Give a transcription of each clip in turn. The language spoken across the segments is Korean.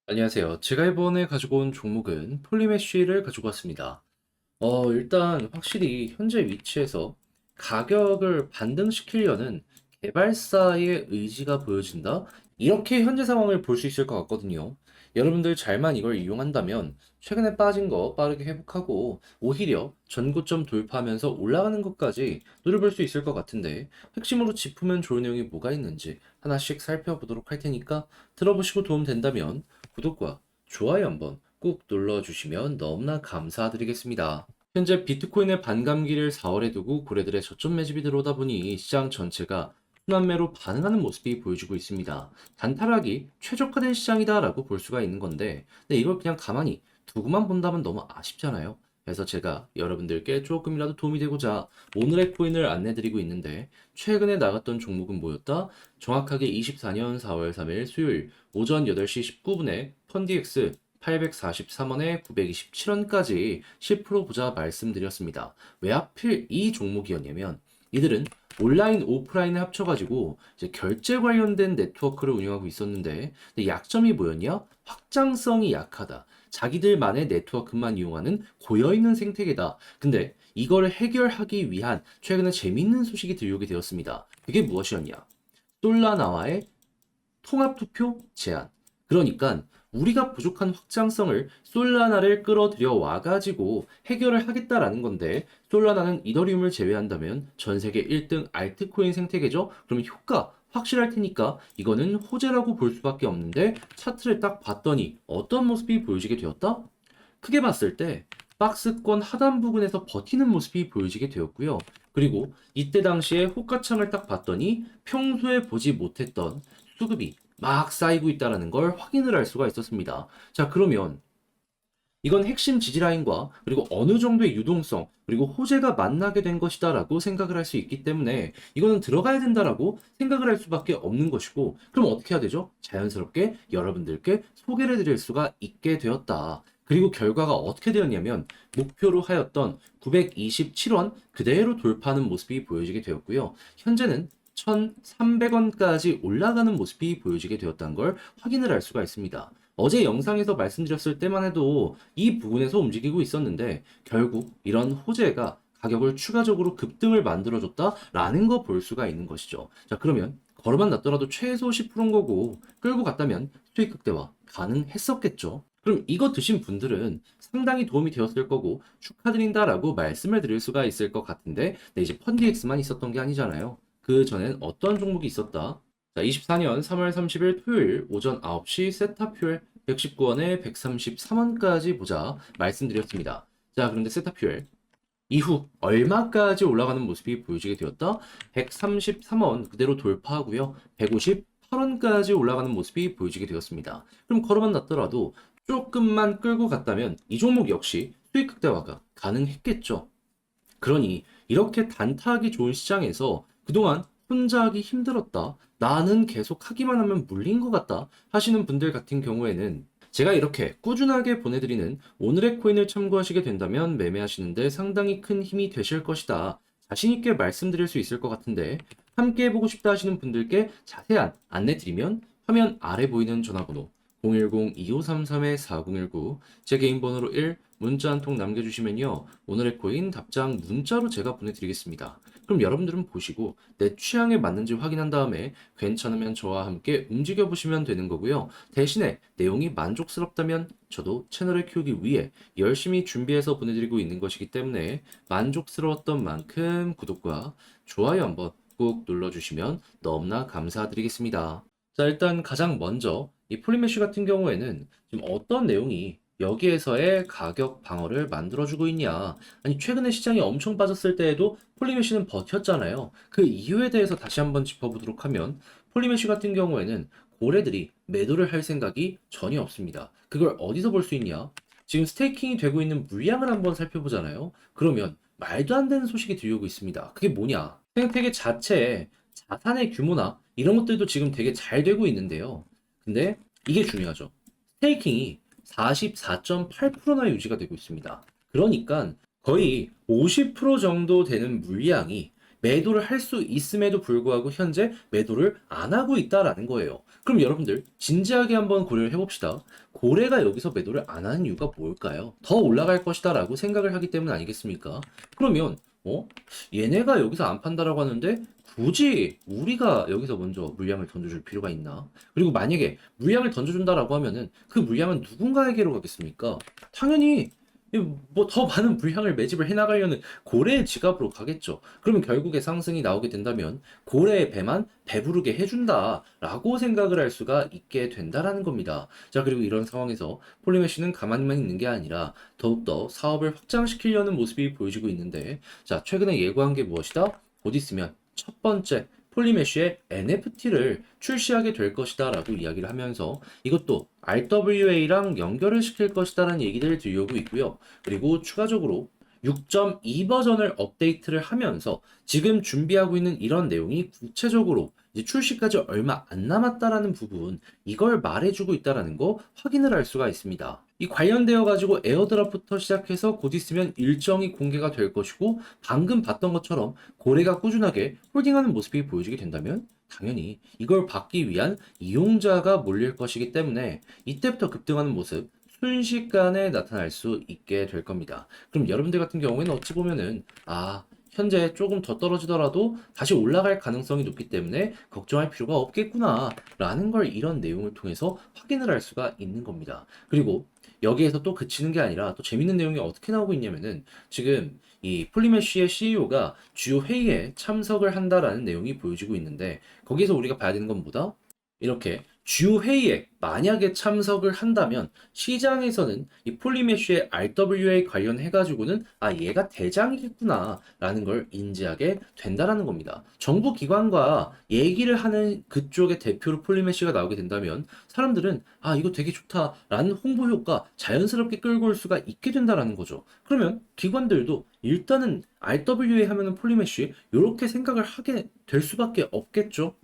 안녕하세요. 제가 이번에 가지고 온 종목은 폴리메쉬를 가지고 왔습니다. 일단 확실히 현재 위치에서 가격을 반등시키려는 개발사의 의지가 보여진다? 이렇게 현재 상황을 볼 수 있을 것 같거든요. 여러분들 잘만 이걸 이용한다면 최근에 빠진 거 빠르게 회복하고 오히려 전고점 돌파하면서 올라가는 것까지 노려볼 수 있을 것 같은데 핵심으로 짚으면 좋은 내용이 뭐가 있는지 하나씩 살펴보도록 할 테니까 들어보시고 도움 된다면 구독과 좋아요 한번 꼭 눌러주시면 너무나 감사드리겠습니다. 현재 비트코인의 반감기를 4월에 두고 고래들의 저점 매집이 들어오다 보니 시장 전체가 순환매로 반응하는 모습이 보여주고 있습니다. 단타락이 최저가된 시장이다라고 볼 수가 있는 건데, 근데 이걸 그냥 가만히 두고만 본다면 너무 아쉽잖아요. 그래서 제가 여러분들께 조금이라도 도움이 되고자 오늘의 코인을 안내드리고 있는데, 최근에 나갔던 종목은 뭐였다? 정확하게 24년 4월 3일 수요일 오전 8시 19분에 펀디엑스 843원에 927원까지 10% 보자 말씀드렸습니다. 왜 하필 이 종목이었냐면 이들은 온라인, 오프라인을 합쳐가지고 이제 결제 관련된 네트워크를 운영하고 있었는데 근데 약점이 뭐였냐? 확장성이 약하다. 자기들만의 네트워크만 이용하는 고여있는 생태계다. 근데 이걸 해결하기 위한 최근에 재밌는 소식이 들려오게 되었습니다. 그게 무엇이었냐? 솔라나와의 통합투표 제안. 그러니까 우리가 부족한 확장성을 솔라나를 끌어들여 와가지고 해결을 하겠다라는 건데 솔라나는 이더리움을 제외한다면 전 세계 1등 알트코인 생태계죠? 그러면 효과 확실할 테니까 이거는 호재라고 볼 수밖에 없는데 차트를 딱 봤더니 어떤 모습이 보여지게 되었다? 크게 봤을 때 박스권 하단 부분에서 버티는 모습이 보여지게 되었고요. 그리고 이때 당시에 호가창을 딱 봤더니 평소에 보지 못했던 수급이 막 쌓이고 있다는 걸 확인을 할 수가 있었습니다. 자, 그러면 이건 핵심 지지라인과 그리고 어느 정도의 유동성 그리고 호재가 만나게 된 것이다라고 생각을 할 수 있기 때문에 이거는 들어가야 된다라고 생각을 할 수밖에 없는 것이고 그럼 어떻게 해야 되죠? 자연스럽게 여러분들께 소개를 드릴 수가 있게 되었다. 그리고 결과가 어떻게 되었냐면 목표로 하였던 927원 그대로 돌파하는 모습이 보여지게 되었고요. 현재는 1,300원까지 올라가는 모습이 보여지게 되었다는 걸 확인을 할 수가 있습니다. 어제 영상에서 말씀드렸을 때만 해도 이 부분에서 움직이고 있었는데 결국 이런 호재가 가격을 추가적으로 급등을 만들어줬다라는 거 볼 수가 있는 것이죠. 자, 그러면 걸어만 놨더라도 최소 10%인 거고 끌고 갔다면 수익 극대화 가능했었겠죠. 그럼 이거 드신 분들은 상당히 도움이 되었을 거고 축하드린다라고 말씀을 드릴 수가 있을 것 같은데 네, 이제 펀디엑스만 있었던 게 아니잖아요. 그 전엔 어떤 종목이 있었다? 자, 24년 3월 30일 토요일 오전 9시 세타퓨엘 119원에 133원까지 보자 말씀드렸습니다. 자, 그런데 세타퓨엘 이후 얼마까지 올라가는 모습이 보여지게 되었다? 133원 그대로 돌파하고요. 158원까지 올라가는 모습이 보여지게 되었습니다. 그럼 걸어만 놨더라도 조금만 끌고 갔다면 이 종목 역시 수익 극대화가 가능했겠죠. 그러니 이렇게 단타하기 좋은 시장에서 그동안 혼자 하기 힘들었다. 나는 계속 하기만 하면 물린 것 같다. 하시는 분들 같은 경우에는 제가 이렇게 꾸준하게 보내드리는 오늘의 코인을 참고하시게 된다면 매매하시는데 상당히 큰 힘이 되실 것이다. 자신있게 말씀드릴 수 있을 것 같은데 함께 해보고 싶다 하시는 분들께 자세한 안내 드리면 화면 아래 보이는 전화번호 010-2533-4019 제 개인 번호로 1 문자 한 통 남겨주시면요. 오늘의 코인 답장 문자로 제가 보내드리겠습니다. 그럼 여러분들은 보시고 내 취향에 맞는지 확인한 다음에 괜찮으면 저와 함께 움직여보시면 되는 거고요. 대신에 내용이 만족스럽다면 저도 채널을 키우기 위해 열심히 준비해서 보내드리고 있는 것이기 때문에 만족스러웠던 만큼 구독과 좋아요 한번 꼭 눌러주시면 너무나 감사드리겠습니다. 자, 일단 가장 먼저 이 폴리메쉬 같은 경우에는 지금 어떤 내용이 여기에서의 가격 방어를 만들어주고 있냐. 아니, 최근에 시장이 엄청 빠졌을 때에도 폴리메쉬는 버텼잖아요. 그 이유에 대해서 다시 한번 짚어보도록 하면 폴리메쉬 같은 경우에는 고래들이 매도를 할 생각이 전혀 없습니다. 그걸 어디서 볼 수 있냐? 지금 스테이킹이 되고 있는 물량을 한번 살펴보잖아요. 그러면 말도 안 되는 소식이 들려오고 있습니다. 그게 뭐냐? 생태계 자체에 자산의 규모나 이런 것들도 지금 되게 잘 되고 있는데요. 근데 이게 중요하죠. 스테이킹이 44.8%나 유지가 되고 있습니다. 그러니까 거의 50% 정도 되는 물량이 매도를 할 수 있음에도 불구하고 현재 매도를 안 하고 있다라는 거예요. 그럼 여러분들 진지하게 한번 고려를 해봅시다. 고래가 여기서 매도를 안 하는 이유가 뭘까요? 더 올라갈 것이다 라고 생각을 하기 때문 아니겠습니까? 그러면 얘네가 여기서 안 판다라고 하는데 굳이 우리가 여기서 먼저 물량을 던져줄 필요가 있나? 그리고 만약에 물량을 던져준다라고 하면은 그 물량은 누군가에게로 가겠습니까? 당연히 뭐 더 많은 물량을 매집을 해나가려는 고래의 지갑으로 가겠죠. 그러면 결국에 상승이 나오게 된다면 고래의 배만 배부르게 해준다라고 생각을 할 수가 있게 된다라는 겁니다. 자, 그리고 이런 상황에서 폴리메쉬는 가만히만 있는 게 아니라 더욱더 사업을 확장시키려는 모습이 보여지고 있는데, 자, 최근에 예고한 게 무엇이다? 곧 있으면 첫 번째 폴리메쉬의 NFT를 출시하게 될 것이다 라고 이야기를 하면서 이것도 RWA랑 연결을 시킬 것이다 라는 얘기들을 들려오고 있고요. 그리고 추가적으로 6.2 버전을 업데이트를 하면서 지금 준비하고 있는 이런 내용이 구체적으로 이제 출시까지 얼마 안 남았다라는 부분, 이걸 말해주고 있다라는 거 확인을 할 수가 있습니다. 이 관련되어 가지고 에어드랍부터 시작해서 곧 있으면 일정이 공개가 될 것이고, 방금 봤던 것처럼 고래가 꾸준하게 홀딩하는 모습이 보여지게 된다면 당연히 이걸 받기 위한 이용자가 몰릴 것이기 때문에 이때부터 급등하는 모습 순식간에 나타날 수 있게 될 겁니다. 그럼 여러분들 같은 경우에는 어찌 보면은 현재 조금 더 떨어지더라도 다시 올라갈 가능성이 높기 때문에 걱정할 필요가 없겠구나 라는 걸 이런 내용을 통해서 확인을 할 수가 있는 겁니다. 그리고 여기에서 또 그치는 게 아니라 또 재밌는 내용이 어떻게 나오고 있냐면은 지금 이 폴리메쉬의 CEO가 주요 회의에 참석을 한다라는 내용이 보여지고 있는데, 거기서 우리가 봐야 되는 건 뭐다? 이렇게 주요 회의에 만약에 참석을 한다면 시장에서는 이 폴리메쉬의 RWA 관련해 가지고는 얘가 대장이겠구나 라는 걸 인지하게 된다라는 겁니다. 정부 기관과 얘기를 하는 그쪽의 대표로 폴리메쉬가 나오게 된다면 사람들은 이거 되게 좋다라는 홍보 효과 자연스럽게 끌고 올 수가 있게 된다라는 거죠. 그러면 기관들도 일단은 RWA 하면은 폴리메쉬 이렇게 생각을 하게 될 수밖에 없겠죠.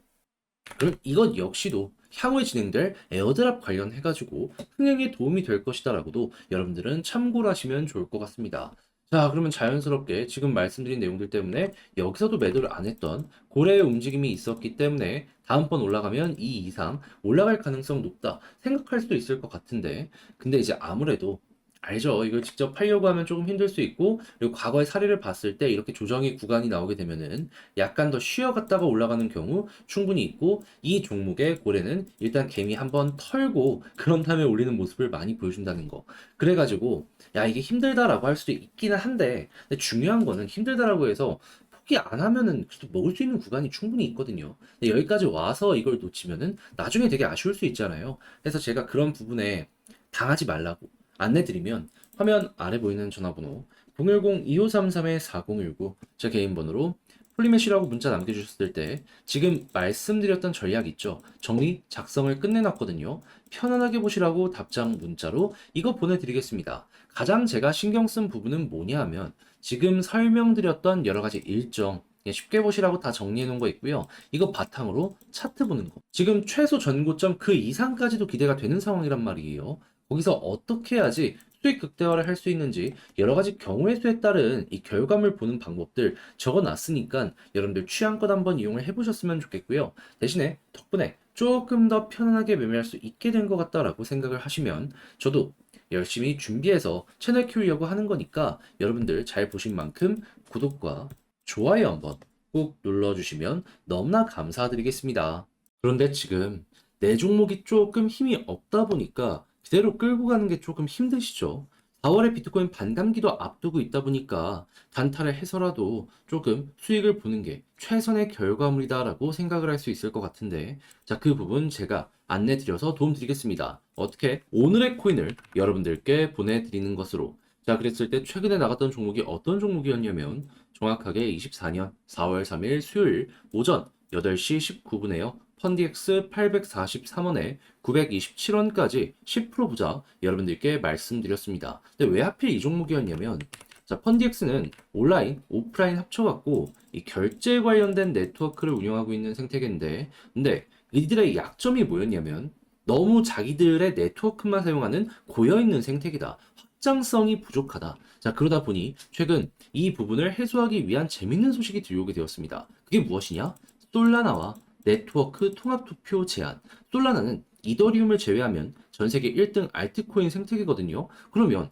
그럼 이것 역시도 향후에 진행될 에어드랍 관련해가지고 흥행에 도움이 될 것이다라고도 여러분들은 참고를 하시면 좋을 것 같습니다. 자, 그러면 자연스럽게 지금 말씀드린 내용들 때문에 여기서도 매도를 안 했던 고래의 움직임이 있었기 때문에 다음번 올라가면 이 이상 올라갈 가능성 높다 생각할 수도 있을 것 같은데, 근데 이제 아무래도 알죠. 이걸 직접 팔려고 하면 조금 힘들 수 있고, 그리고 과거의 사례를 봤을 때 이렇게 조정의 구간이 나오게 되면은 약간 더 쉬어갔다가 올라가는 경우 충분히 있고, 이 종목의 고래는 일단 개미 한번 털고 그런 다음에 올리는 모습을 많이 보여준다는 거. 그래가지고 이게 힘들다라고 할 수도 있기는 한데, 근데 중요한 거는 힘들다라고 해서 포기 안 하면은 그래도 먹을 수 있는 구간이 충분히 있거든요. 근데 여기까지 와서 이걸 놓치면은 나중에 되게 아쉬울 수 있잖아요. 그래서 제가 그런 부분에 당하지 말라고 안내드리면, 화면 아래 보이는 전화번호 010-2533-4019 제 개인 번호로 폴리메시라고 문자 남겨주셨을 때 지금 말씀드렸던 전략 있죠? 정리 작성을 끝내놨거든요. 편안하게 보시라고 답장 문자로 이거 보내드리겠습니다. 가장 제가 신경 쓴 부분은 뭐냐 하면 지금 설명드렸던 여러 가지 일정 쉽게 보시라고 다 정리해 놓은 거 있고요. 이거 바탕으로 차트 보는 거. 지금 최소 전고점 그 이상까지도 기대가 되는 상황이란 말이에요. 거기서 어떻게 해야지 수익 극대화를 할 수 있는지 여러 가지 경우의 수에 따른 이 결과물 보는 방법들 적어 놨으니까 여러분들 취향껏 한번 이용을 해보셨으면 좋겠고요. 대신에 덕분에 조금 더 편안하게 매매할 수 있게 된 것 같다라고 생각을 하시면 저도 열심히 준비해서 채널 키우려고 하는 거니까 여러분들 잘 보신 만큼 구독과 좋아요 한번 꼭 눌러주시면 너무나 감사드리겠습니다. 그런데 지금 내 종목이 조금 힘이 없다 보니까 그대로 끌고 가는 게 조금 힘드시죠? 4월에 비트코인 반감기도 앞두고 있다 보니까 단타를 해서라도 조금 수익을 보는 게 최선의 결과물이다라고 생각을 할 수 있을 것 같은데, 자, 그 부분 제가 안내 드려서 도움 드리겠습니다. 어떻게? 오늘의 코인을 여러분들께 보내드리는 것으로. 자, 그랬을 때 최근에 나갔던 종목이 어떤 종목이었냐면 정확하게 24년 4월 3일 수요일 오전 8시 19분에요. 펀디엑스 843원에 927원까지 10% 부자 여러분들께 말씀드렸습니다. 근데 왜 하필 이 종목이었냐면, 자, 펀디엑스는 온라인, 오프라인 합쳐갖고 이 결제 관련된 네트워크를 운영하고 있는 생태계인데, 근데 이들의 약점이 뭐였냐면 너무 자기들의 네트워크만 사용하는 고여있는 생태계다. 확장성이 부족하다. 자, 그러다 보니 최근 이 부분을 해소하기 위한 재밌는 소식이 들려오게 되었습니다. 그게 무엇이냐? 솔라나와 네트워크 통합 투표 제한. 솔라나는 이더리움을 제외하면 전 세계 1등 알트코인 생태계거든요. 그러면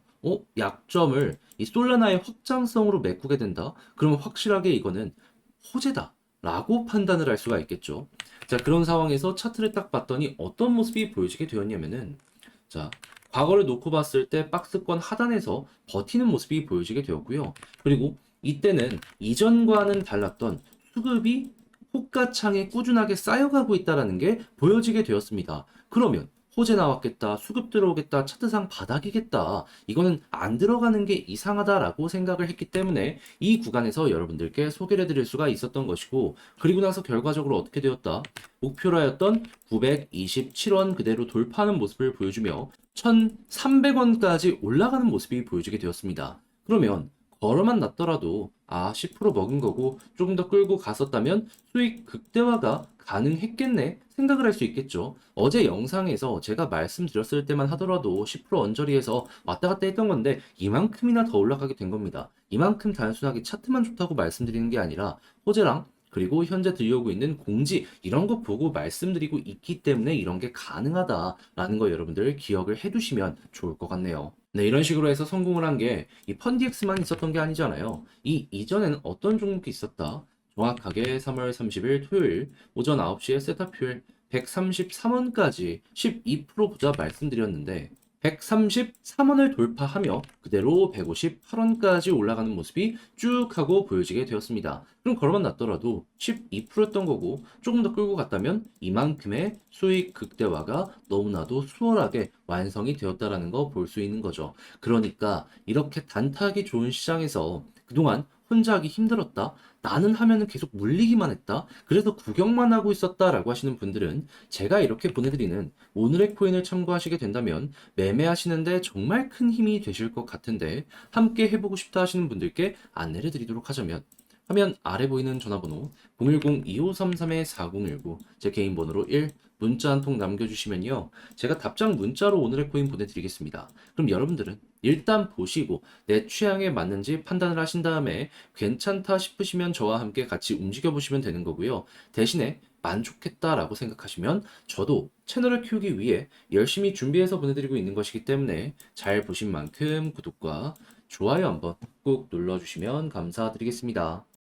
약점을 이 솔라나의 확장성으로 메꾸게 된다. 그러면 확실하게 이거는 호재다라고 판단을 할 수가 있겠죠. 자, 그런 상황에서 차트를 딱 봤더니 어떤 모습이 보여지게 되었냐면은 자, 과거를 놓고 봤을 때 박스권 하단에서 버티는 모습이 보여지게 되었고요. 그리고 이때는 이전과는 달랐던 수급이 호가창에 꾸준하게 쌓여가고 있다는 게 보여지게 되었습니다. 그러면 호재 나왔겠다, 수급 들어오겠다, 차트상 바닥이겠다. 이거는 안 들어가는 게 이상하다라고 생각을 했기 때문에 이 구간에서 여러분들께 소개를 해드릴 수가 있었던 것이고, 그리고 나서 결과적으로 어떻게 되었다? 목표라였던 927원 그대로 돌파하는 모습을 보여주며 1,300원까지 올라가는 모습이 보여지게 되었습니다. 그러면 걸어만 놨더라도 10% 먹은 거고 조금 더 끌고 갔었다면 수익 극대화가 가능했겠네 생각을 할 수 있겠죠. 어제 영상에서 제가 말씀드렸을 때만 하더라도 10% 언저리에서 왔다 갔다 했던 건데 이만큼이나 더 올라가게 된 겁니다. 이만큼 단순하게 차트만 좋다고 말씀드리는 게 아니라 호재랑 그리고 현재 들려오고 있는 공지 이런 거 보고 말씀드리고 있기 때문에 이런 게 가능하다라는 거 여러분들 기억을 해두시면 좋을 것 같네요. 네, 이런 식으로 해서 성공을 한 게 이 펀디엑스만 있었던 게 아니잖아요. 이 이전에는 어떤 종목이 있었다? 정확하게 3월 30일 토요일 오전 9시에 세타퓨엘 133원까지 12% 보자 말씀드렸는데 133원을 돌파하며 그대로 158원까지 올라가는 모습이 쭉 하고 보여지게 되었습니다. 그럼 걸어만 놨더라도 12%였던 거고 조금 더 끌고 갔다면 이만큼의 수익 극대화가 너무나도 수월하게 완성이 되었다라는 거 볼 수 있는 거죠. 그러니까 이렇게 단타하기 좋은 시장에서 그동안 혼자 하기 힘들었다. 나는 하면은 계속 물리기만 했다. 그래서 구경만 하고 있었다라고 하시는 분들은 제가 이렇게 보내드리는 오늘의 코인을 참고하시게 된다면 매매하시는데 정말 큰 힘이 되실 것 같은데 함께 해보고 싶다 하시는 분들께 안내를 드리도록 하자면 화면 아래 보이는 전화번호 010-2533-4019 제 개인 번호로 1 문자 한 통 남겨주시면요. 제가 답장 문자로 오늘의 코인 보내드리겠습니다. 그럼 여러분들은 일단 보시고 내 취향에 맞는지 판단을 하신 다음에 괜찮다 싶으시면 저와 함께 같이 움직여 보시면 되는 거고요. 대신에 만족했다라고 생각하시면 저도 채널을 키우기 위해 열심히 준비해서 보내드리고 있는 것이기 때문에 잘 보신 만큼 구독과 좋아요 한번 꾹 눌러주시면 감사드리겠습니다.